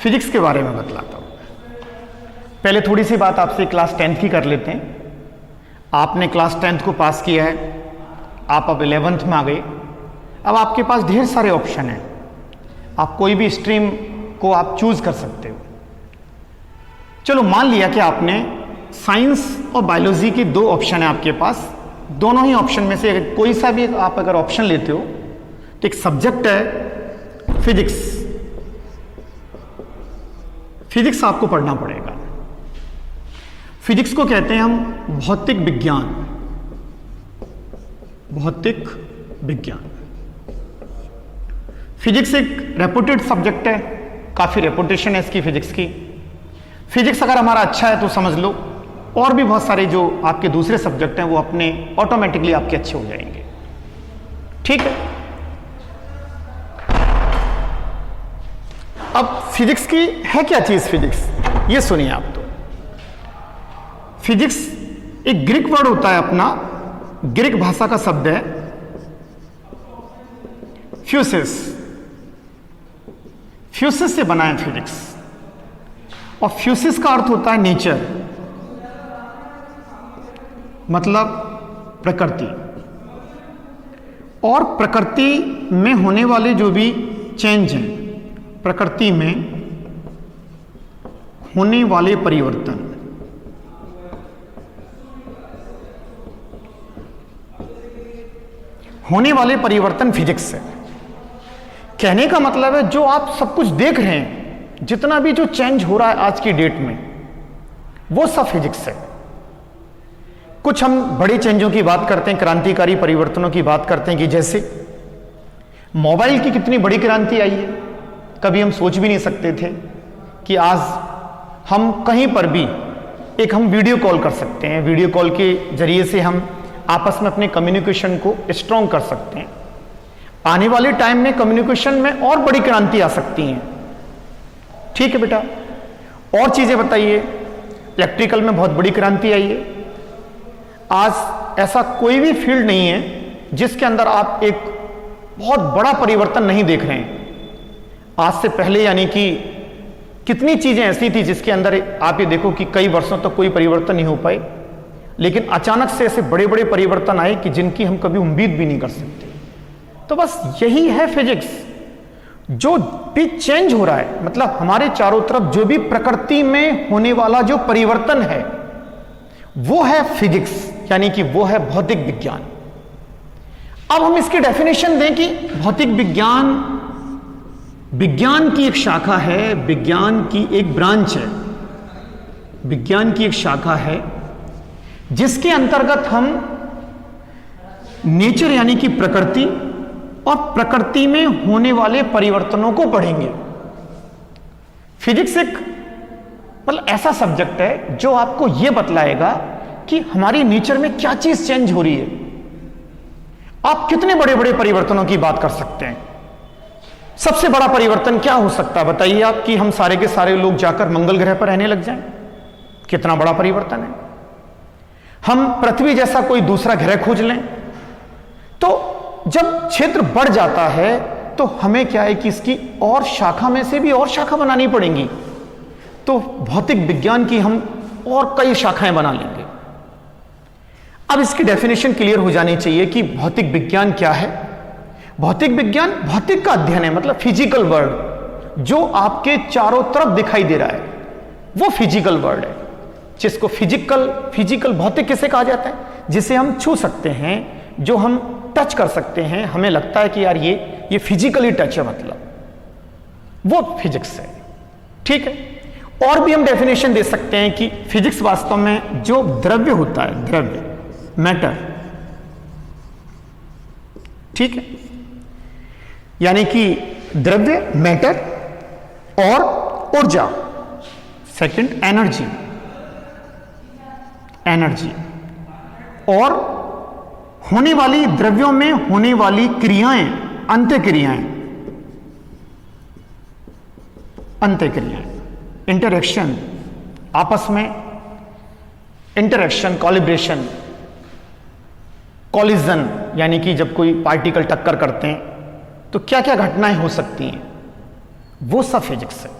Physics के बारे में बतलाता हूँ। पहले थोड़ी सी बात आपसे क्लास 10th की कर लेते हैं। आपने क्लास 10th को पास किया है, आप अब 11th में आ गए। अब आपके पास ढेर सारे ऑप्शन हैं, आप कोई भी स्ट्रीम को आप चूज कर सकते हो। चलो मान लिया कि आपने साइंस और बायोलॉजी की दो ऑप्शन है आपके पास, दोनों ही ऑप्शन में से कोई सा भी आप अगर ऑप्शन लेते हो तो एक सब्जेक्ट है फिजिक्स। फिजिक्स आपको पढ़ना पड़ेगा। फिजिक्स को कहते हैं हम भौतिक विज्ञान। भौतिक विज्ञान फिजिक्स एक रेपुटेड सब्जेक्ट है, काफी रेपुटेशन है इसकी फिजिक्स की। फिजिक्स अगर हमारा अच्छा है तो समझ लो और भी बहुत सारे जो आपके दूसरे सब्जेक्ट हैं वो अपने ऑटोमेटिकली आपके अच्छे हो जाएंगे। ठीक है, अब फिजिक्स की है क्या चीज फिजिक्स, ये सुनिए आप। तो फिजिक्स एक ग्रीक वर्ड होता है अपना, ग्रीक भाषा का शब्द है फ्यूसिस। फ्यूसिस से बना है फिजिक्स, और फ्यूसिस का अर्थ होता है नेचर, मतलब प्रकृति। और प्रकृति में होने वाले जो भी चेंज हैं, प्रकृति में होने वाले परिवर्तन, होने वाले परिवर्तन फिजिक्स है। कहने का मतलब है जो आप सब कुछ देख रहे हैं, जितना भी जो चेंज हो रहा है आज की डेट में, वो सब फिजिक्स है। कुछ हम बड़े चेंजों की बात करते हैं, क्रांतिकारी परिवर्तनों की बात करते हैं, कि जैसे मोबाइल की कितनी बड़ी क्रांति आई है। कभी हम सोच भी नहीं सकते थे कि आज हम कहीं पर भी हम वीडियो कॉल कर सकते हैं। वीडियो कॉल के जरिए से हम आपस में अपने कम्युनिकेशन को स्ट्रॉन्ग कर सकते हैं। आने वाले टाइम में कम्युनिकेशन में और बड़ी क्रांति आ सकती है। ठीक है बेटा, और चीजें बताइए। इलेक्ट्रिकल में बहुत बड़ी क्रांति आई है। आज ऐसा कोई भी फील्ड नहीं है जिसके अंदर आप एक बहुत बड़ा परिवर्तन नहीं देख रहे हैं। आज से पहले यानी कि कितनी चीजें ऐसी थी जिसके अंदर आप ये देखो कि कई वर्षों तक कोई परिवर्तन नहीं हो पाए, लेकिन अचानक से ऐसे बड़े बड़े परिवर्तन आए कि जिनकी हम कभी उम्मीद भी नहीं कर सकते। तो बस यही है फिजिक्स। जो भी चेंज हो रहा है, मतलब हमारे चारों तरफ जो भी प्रकृति में होने वाला जो परिवर्तन है, वो है फिजिक्स, यानी कि वो है भौतिक विज्ञान। अब हम इसकी डेफिनेशन दें कि भौतिक विज्ञान विज्ञान की एक शाखा है, विज्ञान की एक ब्रांच है, विज्ञान की एक शाखा है जिसके अंतर्गत हम नेचर यानी कि प्रकृति और प्रकृति में होने वाले परिवर्तनों को पढ़ेंगे। फिजिक्स एक मतलब ऐसा सब्जेक्ट है जो आपको यह बतलाएगा कि हमारी नेचर में क्या चीज चेंज हो रही है। आप कितने बड़े बड़े परिवर्तनों की बात कर सकते हैं। सबसे बड़ा परिवर्तन क्या हो सकता है बताइए आप, कि हम सारे के सारे लोग जाकर मंगल ग्रह पर रहने लग जाएं। कितना बड़ा परिवर्तन है। हम पृथ्वी जैसा कोई दूसरा ग्रह खोज लें। तो जब क्षेत्र बढ़ जाता है तो हमें क्या है कि इसकी और शाखा में से भी और शाखा बनानी पड़ेंगी। तो भौतिक विज्ञान की हम और कई शाखाएं बना लेंगे। अब इसकी डेफिनेशन क्लियर हो जानी चाहिए कि भौतिक विज्ञान क्या है। भौतिक विज्ञान भौतिक का अध्ययन है, मतलब फिजिकल वर्ल्ड जो आपके चारों तरफ दिखाई दे रहा है वो फिजिकल वर्ल्ड है। जिसको फिजिकल भौतिक किसे कहा जाता है, जिसे हम छू सकते हैं, जो हम टच कर सकते हैं, हमें लगता है कि यार ये फिजिकली टच है, मतलब वो फिजिक्स है। ठीक है, और भी हम डेफिनेशन दे सकते हैं कि फिजिक्स वास्तव में जो द्रव्य होता है, द्रव्य मैटर, ठीक है, यानी कि द्रव्य मैटर और ऊर्जा, सेकंड एनर्जी और होने वाली द्रव्यों में होने वाली क्रियाएं, अंतःक्रियाएं, इंटरेक्शन, आपस में इंटरेक्शन, कॉलिब्रेशन, कॉलिजन, यानी कि जब कोई पार्टिकल टक्कर करते हैं तो क्या क्या घटनाएं हो सकती हैं, वो सब फिजिक्स है।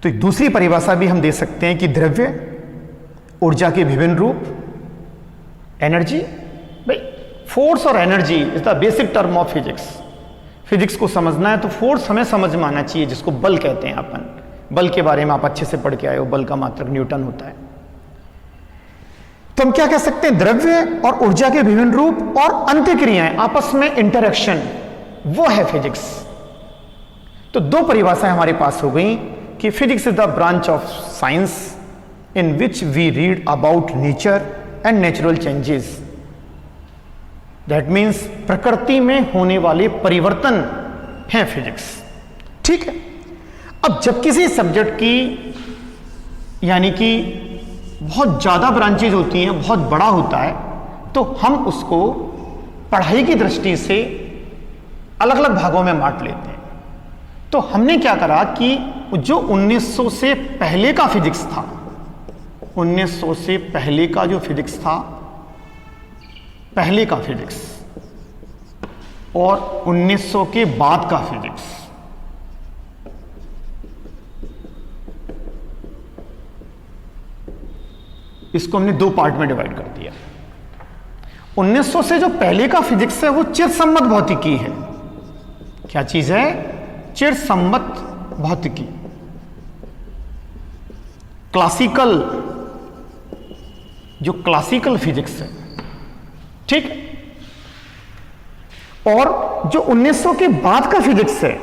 तो एक दूसरी परिभाषा भी हम दे सकते हैं कि द्रव्य, ऊर्जा के विभिन्न रूप, एनर्जी। भाई फोर्स और energy is the basic term of physics. Physics को समझना है तो फोर्स हमें समझ में आना चाहिए, जिसको बल कहते हैं अपन। बल के बारे में आप अच्छे से पढ़ के आए हो, बल का मात्रक न्यूटन होता है। तो हम क्या कह सकते हैं, द्रव्य और ऊर्जा के विभिन्न रूप और अंतःक्रियाएं, आपस में इंटरेक्शन, वो है फिजिक्स। तो दो परिभाषाएं हमारे पास हो गई कि physics is the branch of science in which we read about nature and natural changes. That means प्रकृति में होने वाले परिवर्तन है फिजिक्स। ठीक है। अब जब किसी सब्जेक्ट की यानी कि बहुत ज्यादा ब्रांचेज होती हैं, बहुत बड़ा होता है, तो हम उसको पढ़ाई की दृष्टि से अलग अलग भागों में बांट लेते हैं। तो हमने क्या करा कि जो 1900 से पहले का फिजिक्स था, 1900 से पहले का जो फिजिक्स था, पहले का फिजिक्स, और 1900 के बाद का फिजिक्स, इसको हमने दो पार्ट में डिवाइड कर दिया। 1900 से जो पहले का फिजिक्स है वो चिरसम्मत भौतिकी है। क्या चीज है? चिरसम्मत भौतिकी, क्लासिकल, जो क्लासिकल फिजिक्स है। ठीक है। और जो 1900 के बाद का फिजिक्स है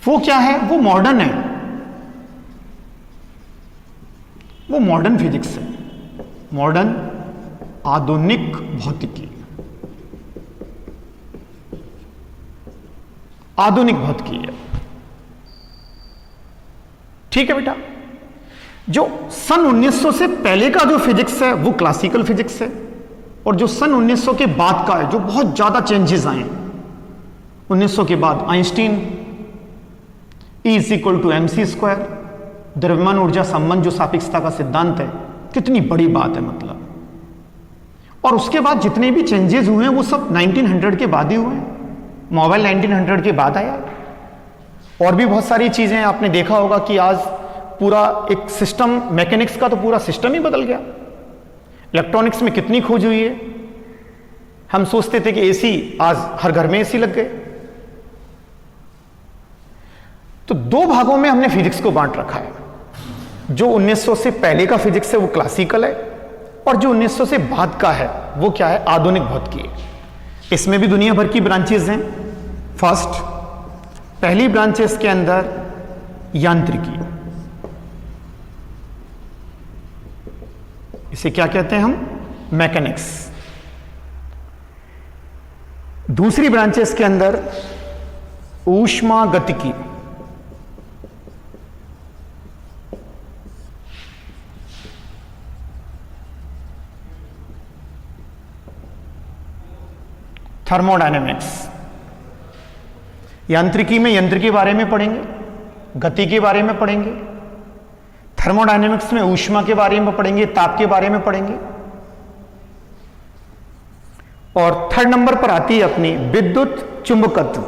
वो क्या है? वो मॉडर्न है, वो मॉडर्न फिजिक्स है, मॉडर्न आधुनिक भौतिकी, आधुनिक भौतिकी है। ठीक है बेटा। जो सन 1900 से पहले का जो फिजिक्स है वो क्लासिकल फिजिक्स है, और जो सन 1900 के बाद का है, जो बहुत ज्यादा चेंजेस आए 1900 के बाद, आइंस्टीन, E = mc², द्रव्यमान ऊर्जा संबंध, जो सापेक्षता का सिद्धांत है, कितनी बड़ी बात है मतलब। और उसके बाद जितने भी चेंजेस हुए हैं वो सब 1900 के बाद ही हुए हैं। मोबाइल 1900 के बाद आया। और भी बहुत सारी चीजें आपने देखा होगा कि आज पूरा एक सिस्टम, मैकेनिक्स का तो पूरा सिस्टम ही बदल गया। इलेक्ट्रॉनिक्स में कितनी खोज हुई है। हम सोचते थे कि एसी, आज हर घर में एसी लग गए। तो दो भागों में हमने फिजिक्स को बांट रखा है। जो 1900 से पहले का फिजिक्स है वो क्लासिकल है, और जो 1900 से बाद का है वो क्या है? आधुनिक भौतिकी है। इसमें भी दुनिया भर की ब्रांचेस हैं। फर्स्ट, पहली ब्रांचेस के अंदर यांत्रिकी, इसे क्या कहते हैं हम? मैकेनिक्स। दूसरी ब्रांचेस के अंदर ऊष्मागतिकी, थर्मोडायनेमिक्स। यांत्रिकी में यंत्र के बारे में पढ़ेंगे, गति के बारे में पढ़ेंगे। थर्मोडायनेमिक्स में ऊष्मा के बारे में पढ़ेंगे, ताप के बारे में पढ़ेंगे। और थर्ड नंबर पर आती है अपनी विद्युत चुंबकत्व।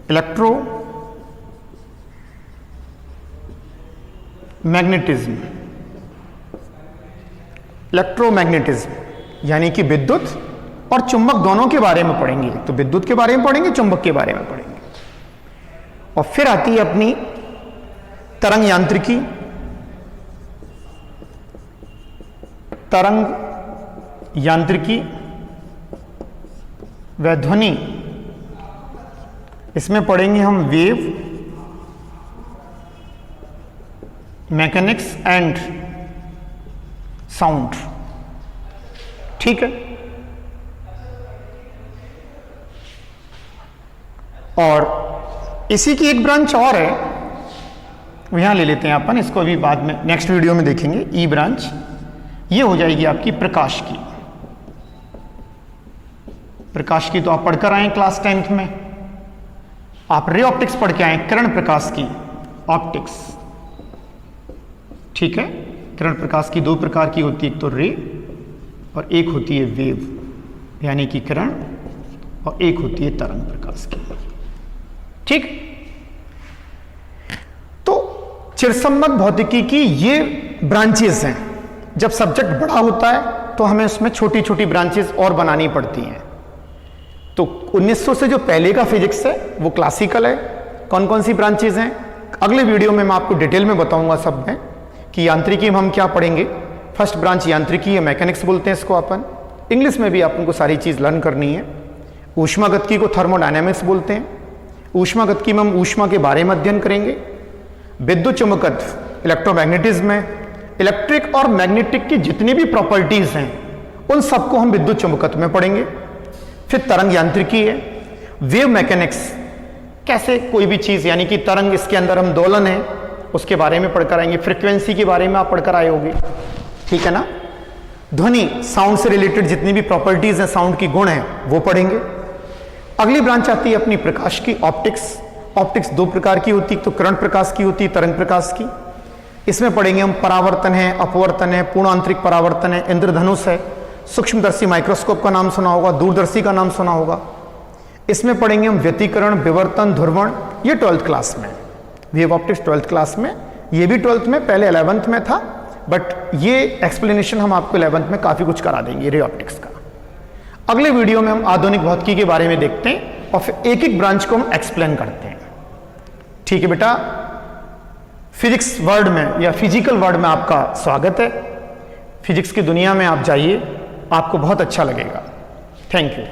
इलेक्ट्रो मैग्नेटिज्म, इलेक्ट्रोमैग्नेटिज्म यानी कि विद्युत और चुंबक दोनों के बारे में पढ़ेंगे। तो विद्युत के बारे में पढ़ेंगे, चुंबक के बारे में पढ़ेंगे। और फिर आती है अपनी तरंग यांत्रिकी, तरंग यांत्रिकी व ध्वनि। इसमें पढ़ेंगे हम वेव मैकेनिक्स एंड साउंड। ठीक है। और इसी की एक ब्रांच और है, वो यहां ले लेते हैं अपन, इसको अभी बाद में नेक्स्ट वीडियो में देखेंगे। ई ब्रांच ये हो जाएगी आपकी प्रकाश की। प्रकाश की तो आप पढ़कर आए क्लास 10th में, आप रे ऑप्टिक्स पढ़ के आए, किरण प्रकाश की ऑप्टिक्स। ठीक है। किरण प्रकाश की दो प्रकार की होती है, एक तो रे और एक होती है वेव, यानी कि किरण और एक होती है तरंग प्रकाश की। ठीक, तो चिरसम्मत भौतिकी की ये ब्रांचेस हैं। जब सब्जेक्ट बड़ा होता है तो हमें उसमें छोटी छोटी ब्रांचेस और बनानी पड़ती हैं। तो 1900 से जो पहले का फिजिक्स है वो क्लासिकल है। कौन कौन सी ब्रांचेस हैं अगले वीडियो में मैं आपको डिटेल में बताऊंगा सब में, कि यांत्रिकी में हम क्या पढ़ेंगे। फर्स्ट ब्रांच यांत्रिकी है, मैकेनिक्स बोलते हैं इसको अपन। इंग्लिश में भी आपको सारी चीज लर्न करनी है। ऊष्मागतिकी को थर्मोडायनेमिक्स बोलते हैं। ऊष्मागतिकी में हम ऊष्मा के बारे में अध्ययन करेंगे। विद्युत चुंबकत्व इलेक्ट्रोमैग्नेटिज्म में इलेक्ट्रिक और मैग्नेटिक की जितनी भी प्रॉपर्टीज हैं उन सबको हम विद्युत चुंबकत्व में पढ़ेंगे। फिर तरंग यांत्रिकी है, वेव मैकेनिक्स, कैसे कोई भी चीज यानी कि तरंग, इसके अंदर हम दोलन है उसके बारे में पढ़कर आएंगे। फ्रीक्वेंसी के बारे में आप पढ़कर आए होंगे, ठीक है ना। ध्वनि, साउंड से रिलेटेड जितनी भी प्रॉपर्टीज हैं, साउंड की गुण हैं, वो पढ़ेंगे। अगली ब्रांच आती है अपनी प्रकाश की, ऑप्टिक्स। ऑप्टिक्स दो प्रकार की होती है, तो किरण प्रकाश की होती है, तरंग प्रकाश की। इसमें पढ़ेंगे हम परावर्तन है, अपवर्तन है, पूर्ण आंतरिक परावर्तन है, इंद्रधनुष है, सूक्ष्मदर्शी माइक्रोस्कोप का नाम सुना होगा, दूरदर्शी का नाम सुना होगा। इसमें पढ़ेंगे हम व्यतिकरण, विवर्तन, ध्रुवण, ये 12th क्लास में। वेव ऑप्टिक्स 12th क्लास में, ये भी 12th में, पहले 11th में था, बट ये एक्सप्लेनेशन हम आपको 11th में काफी कुछ करा देंगे रे ऑप्टिक्स का। अगले वीडियो में हम आधुनिक भौतिकी के बारे में देखते हैं और फिर एक एक ब्रांच को हम एक्सप्लेन करते हैं। ठीक है बेटा, फिजिक्स वर्ल्ड में या फिजिकल वर्ल्ड में आपका स्वागत है। फिजिक्स की दुनिया में आप जाइए, आपको बहुत अच्छा लगेगा। Thank you.